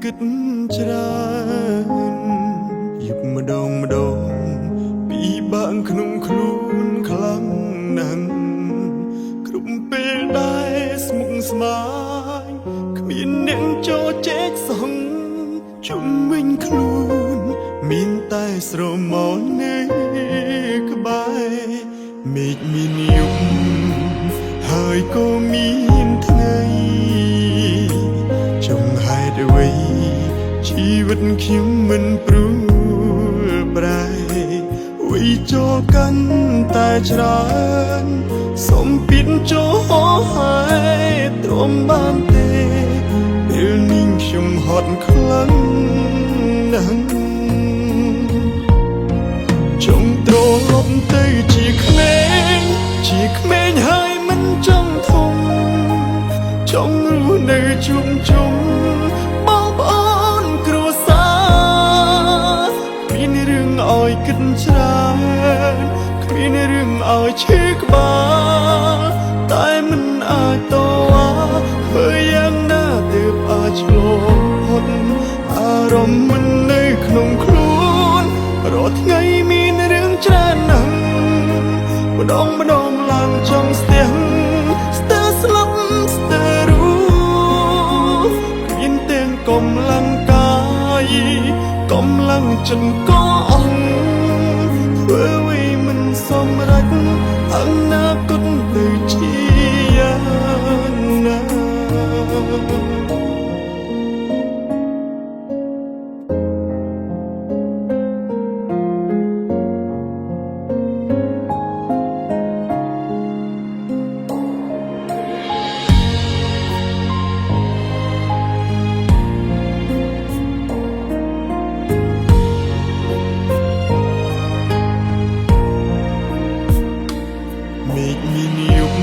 គិតច្រើនយប់ម្ដងពីបាក់ក្នុងខ្លួនខ្លាំងណាស់គ្រប់ពេលដែលស្មុគស្មាញគ្មានអ្នកចូលចែកសងជុំវិញខ្លួនមានតែស្រមោលនៅក្បែរមេឃមានយប់ហើយក៏មានថ្ងៃចង់ហេតុអ្វីជីវិតខ្ញុំមិនព្រួលប្រែវិចូលកាន់តែច្រើនសុំពីនចូលហើយទ្រាំបានទេពេលនេះខ្ញុំហត់ខ្លាំងណាស់ចង់ត្រឡប់ទៅជាក្មេងហើយមិនចង់ធំចង់រស់នៅជុំបងប្អូនគ្រួសារគ្មានរឿងឲ្យគិតច្រើនគ្មានរឿងឲ្យឈឺក្បាលតែមិនអាចតវ៉ាធ្វើយ៉ាងណាទើបអាចឆ្លងផុតអារម្មណ៍មិននៅក្នុងខ្លួនរាល់ថ្ងៃមានរឿងច្រើនណាស់ម្ដងឡើងចង់ស្ទះស្ទើរស្លាប់ស្ទើររស់គ្មានទាំងកម្លាំងកាយកម្លាំងចិត្តក៏អស់ធ្វើអ្វីមិនសមរម្យអនាគតទៅជាយ៉ាងណាមេឃមានយប់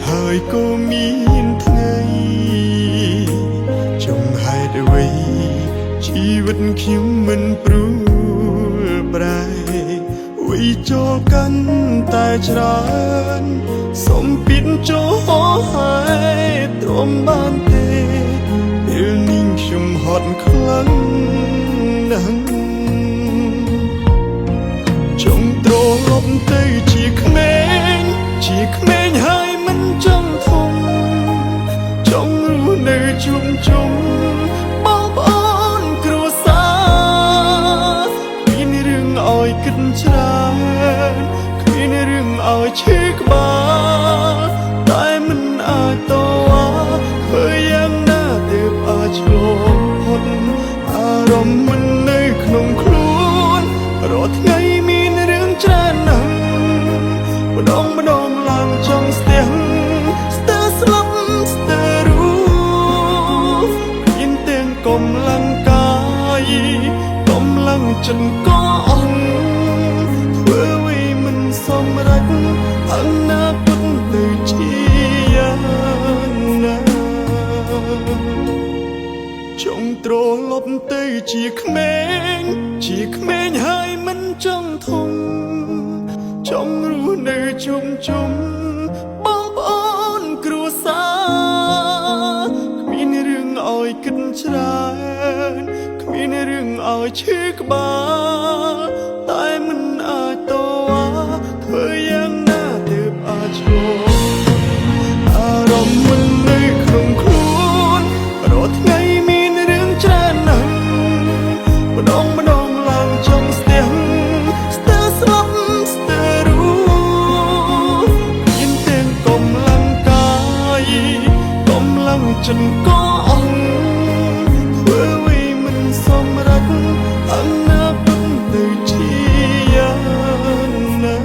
ហើយក៏មានថ្ងៃចង់ហេតុអ្វីជីវិតខ្ញុំមិនព្រួលប្រែវិចូលកាន់តែច្រើនសុំពីនចូលហើយទ្រាំបានទេពេលនេះខ្ញុំហត់ខ្លាំងណាស់ចង់ត្រឡប់ទៅជាក្មេងហើយមិនចង់ធំចង់រស់នៅជុំបងប្អូនគ្រួសារគ្មានរឿងឲ្យគិតច្រើនគ្មានរឿងឲ្យឈឺក្បាលតែមិនអាចតវ៉ាធ្វើយ៉ាងណាទើបអាចឆ្លងផុតអារម្មណ៍មិននៅក្នុងខ្លួនរាល់ថ្ងៃមានរឿងច្រើនណាស់ម្ដងឡើងចង់ស្ទះស្ទើរស្លាប់ស្ទើររស់មានទាំងកម្លាំងកាយកម្លាំងចិត្តក៏អស់ធ្វើអ្វីមិនសមរម្យអនាគតទៅជាយ៉ាងណាចង់ត្រឡប់ទៅជាក្មេងហើយមិនចង់ធំចង់រស់នៅជុំបងប្អូនគ្រួសារគ្មានរឿងឲ្យគិតច្រើនគ្មានរឿងឲ្យឈឺក្បាលតែមិនអាចតវ៉ាធ្វើយ៉ាងណាទើបអាចឆ្លងអារម្មណ៍មិននៅក្នុងខ្លួនរាល់ថ្ងៃមានរឿងច្រើនណាស់ម្ដងឡើងចង់ស្ទះស្ទើរស្លាប់ស្ទើររស់មានទាំងកម្លាំងកាយកម្លាំងចិត្តក៏អស់ធ្វើអ្វីមិនសមរម្យអនាគតទៅជាយ៉ាងណា